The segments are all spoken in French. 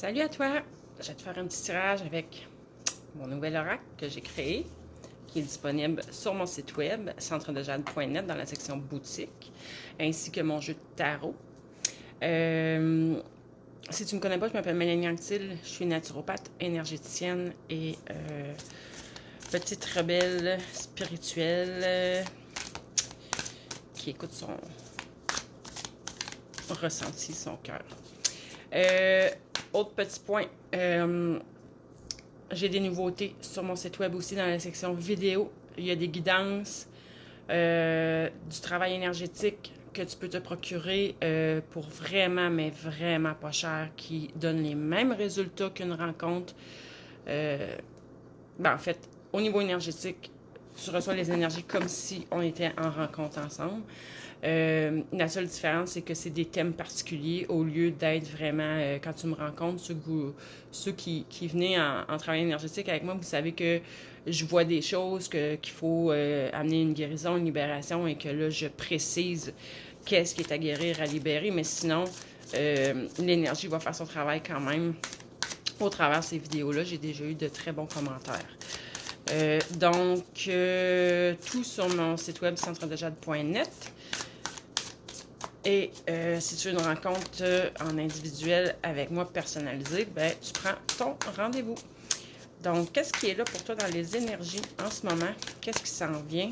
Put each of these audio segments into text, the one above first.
Salut à toi! Je vais te faire un petit tirage avec mon nouvel oracle que j'ai créé, qui est disponible sur mon site web, centredejade.net, dans la section boutique, ainsi que mon jeu de tarot. Si tu ne me connais pas, je m'appelle Mélanie Anctil, je suis naturopathe, énergéticienne et petite rebelle spirituelle qui écoute son ressenti, son cœur. Autre petit point, j'ai des nouveautés sur mon site web aussi dans la section vidéo. Il y a des guidances, du travail énergétique que tu peux te procurer pour vraiment, mais vraiment pas cher, qui donnent les mêmes résultats qu'une rencontre. En fait, au niveau énergétique, tu reçois les énergies comme si on était en rencontre ensemble. La seule différence, c'est que c'est des thèmes particuliers au lieu d'être vraiment, quand tu me rencontres, ceux qui venaient en travail énergétique avec moi, vous savez que je vois des choses, qu'il faut amener une guérison, une libération, et que là, je précise qu'est-ce qui est à guérir, à libérer, mais sinon, l'énergie va faire son travail quand même. Au travers de ces vidéos-là, j'ai déjà eu de très bons commentaires. Tout sur mon site web centredejade.net. Et si tu veux une rencontre en individuel avec moi personnalisée, ben, tu prends ton rendez-vous. Donc, qu'est-ce qui est là pour toi dans les énergies en ce moment? Qu'est-ce qui s'en vient?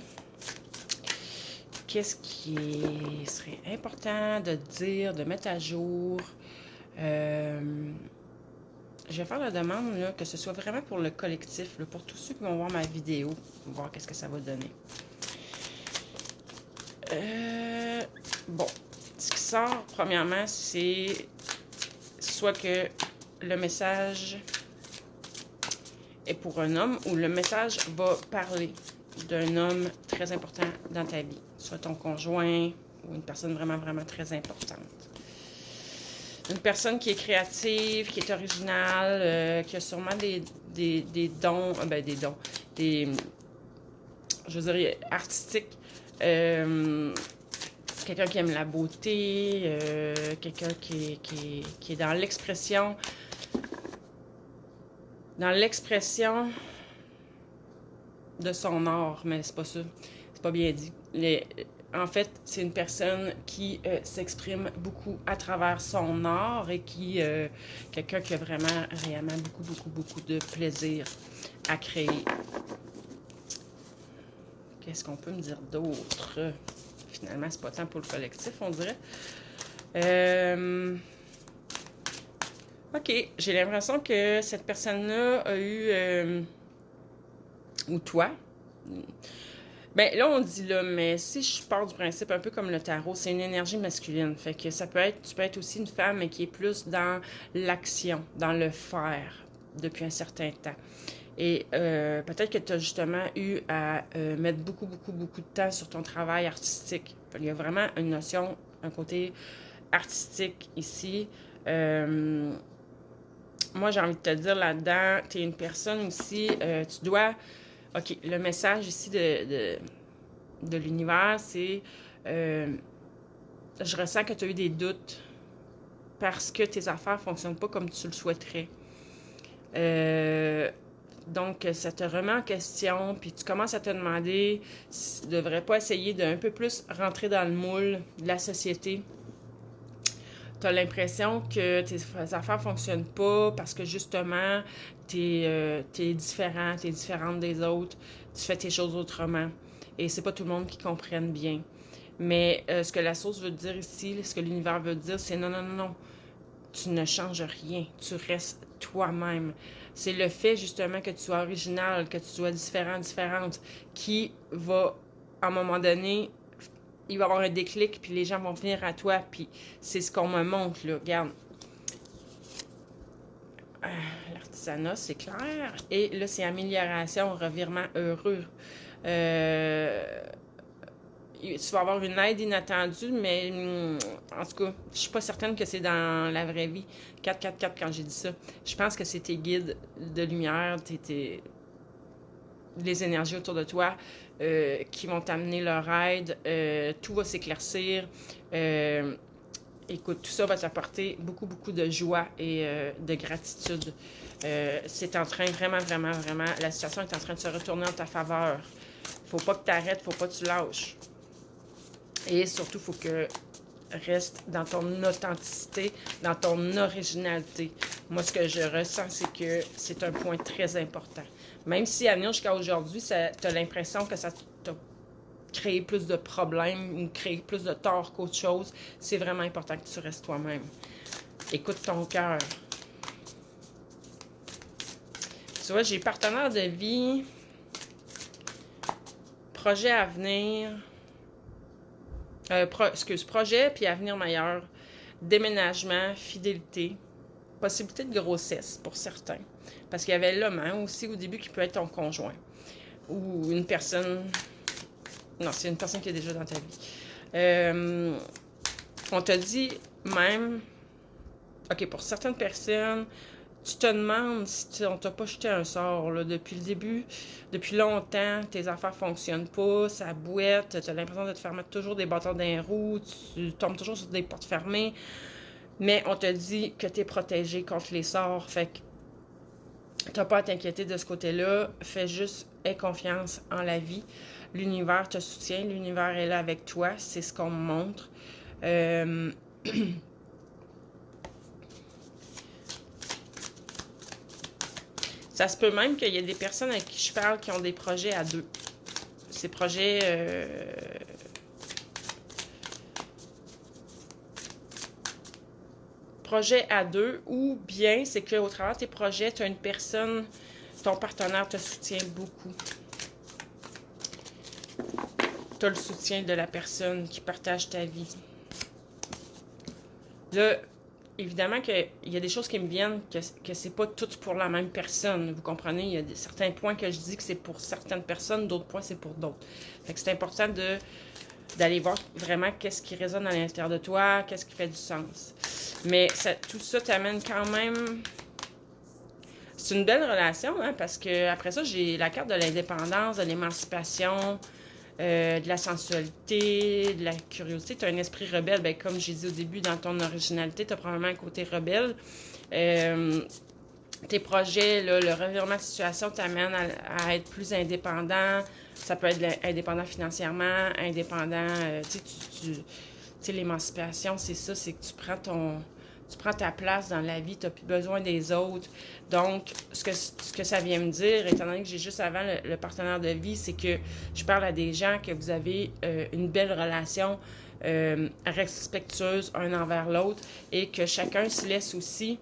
Qu'est-ce qui serait important de dire, de mettre à jour? Je vais faire la demande là, que ce soit vraiment pour le collectif, là, pour tous ceux qui vont voir ma vidéo, voir qu'est-ce que ça va donner. Bon. Ce qui sort, premièrement, c'est soit que le message est pour un homme ou le message va parler d'un homme très important dans ta vie, soit ton conjoint ou une personne vraiment, vraiment très importante. Une personne qui est créative, qui est originale, qui a sûrement des dons, je veux dire, artistiques. Quelqu'un qui aime la beauté, quelqu'un qui est dans l'expression de son art, mais c'est pas ça, c'est pas bien dit. En fait, c'est une personne qui s'exprime beaucoup à travers son art et quelqu'un qui a vraiment, réellement beaucoup de plaisir à créer. Qu'est-ce qu'on peut me dire d'autre? Finalement, c'est pas tant pour le collectif, on dirait. OK, j'ai l'impression que cette personne-là a eu... ou toi. Ben là, on dit là, mais si je pars du principe un peu comme le tarot, c'est une énergie masculine. Fait que ça peut être... Tu peux être aussi une femme, mais qui est plus dans l'action, dans le faire, depuis un certain temps. Et peut-être que tu as justement eu à mettre beaucoup de temps sur ton travail artistique. Il y a vraiment une notion, un côté artistique ici. Moi, j'ai envie de te dire là-dedans, tu es une personne aussi, tu dois... OK, le message ici de l'univers, c'est... je ressens que tu as eu des doutes parce que tes affaires ne fonctionnent pas comme tu le souhaiterais. Donc, ça te remet en question, puis tu commences à te demander si tu ne devrais pas essayer d'un peu plus rentrer dans le moule de la société. Tu as l'impression que tes affaires ne fonctionnent pas parce que justement, tu es différent, tu es différente des autres, tu fais tes choses autrement. Et c'est pas tout le monde qui comprenne bien. Mais ce que la source veut dire ici, ce que l'univers veut dire, c'est non. Tu ne changes rien, tu restes toi-même. C'est le fait justement que tu sois original, que tu sois différente, qui va, à un moment donné, il va y avoir un déclic, puis les gens vont venir à toi, puis c'est ce qu'on me montre, là. Regarde. L'artisanat, c'est clair. Et là, c'est amélioration, revirement heureux. Tu vas avoir une aide inattendue, mais en tout cas, je suis pas certaine que c'est dans la vraie vie. 4 quand j'ai dit ça. Je pense que c'est tes guides de lumière, les énergies autour de toi qui vont t'amener leur aide. Tout va s'éclaircir. écoute, tout ça va t'apporter beaucoup, beaucoup de joie et de gratitude. C'est en train, vraiment, vraiment, vraiment, la situation est en train de se retourner en ta faveur. Faut pas que tu arrêtes, faut pas que tu lâches. Et surtout, faut que reste dans ton authenticité, dans ton originalité. Moi, ce que je ressens, c'est que c'est un point très important. Même si à venir jusqu'à aujourd'hui, tu as l'impression que ça t'a créé plus de problèmes ou créé plus de tort qu'autre chose, c'est vraiment important que tu restes toi-même. Écoute ton cœur. Tu vois, j'ai partenaire de vie, projet à venir, projet puis avenir meilleur, déménagement, fidélité, possibilité de grossesse pour certains. Parce qu'il y avait l'homme aussi au début qui peut être ton conjoint. Ou une personne... Non, c'est une personne qui est déjà dans ta vie. On t'a dit même... OK, pour certaines personnes, tu te demandes si on t'a pas jeté un sort là, depuis le début, depuis longtemps, tes affaires fonctionnent pas, ça bouette, tu as l'impression de te faire mettre toujours des bâtons dans les roues, tu tombes toujours sur des portes fermées, mais on te dit que tu es protégé contre les sorts, fait que t'as pas à t'inquiéter de ce côté-là, fais juste aie confiance en la vie. L'univers te soutient, l'univers est là avec toi, c'est ce qu'on me montre. Ça se peut même qu'il y ait des personnes avec qui je parle qui ont des projets à deux. Ces projets... projets à deux, ou bien c'est qu'au travers de tes projets, tu as une personne, ton partenaire te soutient beaucoup. Tu as le soutien de la personne qui partage ta vie. Là, évidemment qu'il y a des choses qui me viennent que c'est pas tout pour la même personne. Vous comprenez? Il y a certains points que je dis que c'est pour certaines personnes, d'autres points c'est pour d'autres. Fait que c'est important d'aller voir vraiment qu'est-ce qui résonne à l'intérieur de toi, qu'est-ce qui fait du sens. Mais tout ça t'amène quand même... C'est une belle relation, hein, parce que après ça, j'ai la carte de l'indépendance, de l'émancipation, de la sensualité, de la curiosité. Tu as un esprit rebelle, ben, comme j'ai dit au début, dans ton originalité, tu as probablement un côté rebelle. Tes projets, là, le revirement de situation t'amène à être plus indépendant. Ça peut être indépendant financièrement, indépendant... tu sais, l'émancipation, c'est ça, c'est que tu prends ta place dans la vie, tu n'as plus besoin des autres. Donc, ce que ça vient me dire, étant donné que j'ai juste avant le partenaire de vie, c'est que je parle à des gens que vous avez une belle relation respectueuse un envers l'autre et que chacun se laisse aussi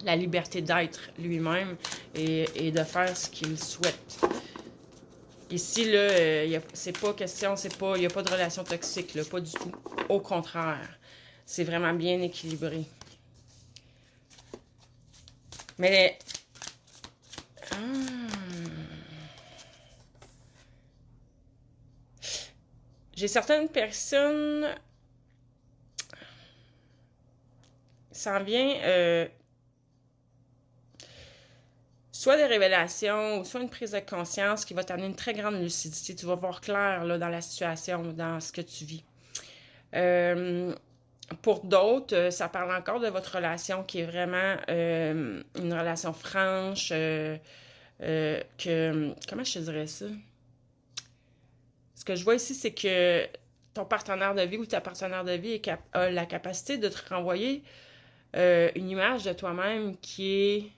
la liberté d'être lui-même et de faire ce qu'il souhaite. Ici, là, c'est pas question, il n'y a pas de relation toxique, là, pas du tout. Au contraire, c'est vraiment bien équilibré. Mais... j'ai certaines personnes... ça en vient... soit des révélations, ou soit une prise de conscience qui va t'amener une très grande lucidité. Tu vas voir clair là, dans la situation, dans ce que tu vis. Pour d'autres, ça parle encore de votre relation qui est vraiment une relation franche, comment je te dirais ça? Ce que je vois ici, c'est que ton partenaire de vie ou ta partenaire de vie a la capacité de te renvoyer une image de toi-même qui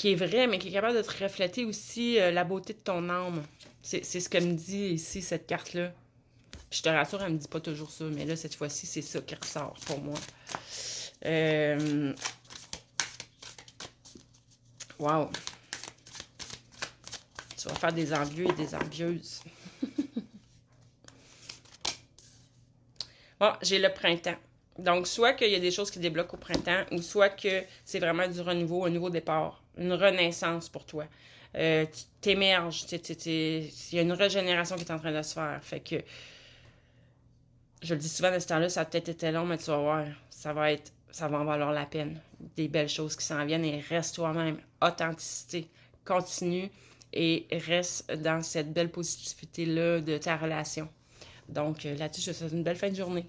est vraie, mais qui est capable de te refléter aussi la beauté de ton âme. C'est ce que me dit ici, cette carte-là. Je te rassure, elle me dit pas toujours ça, mais là, cette fois-ci, c'est ça qui ressort pour moi. Wow! Tu vas faire des envieux et des envieuses. Bon, j'ai le printemps. Donc, soit qu'il y a des choses qui débloquent au printemps, ou soit que c'est vraiment du renouveau, un nouveau départ, une renaissance pour toi. Tu t'émerges, il y a une régénération qui est en train de se faire. Fait que, je le dis souvent de ce temps-là, ça a peut-être été long, mais tu vas voir, ça va en valoir la peine. Des belles choses qui s'en viennent et reste toi-même. Authenticité, continue et reste dans cette belle positivité-là de ta relation. Donc, là-dessus, je te souhaite une belle fin de journée.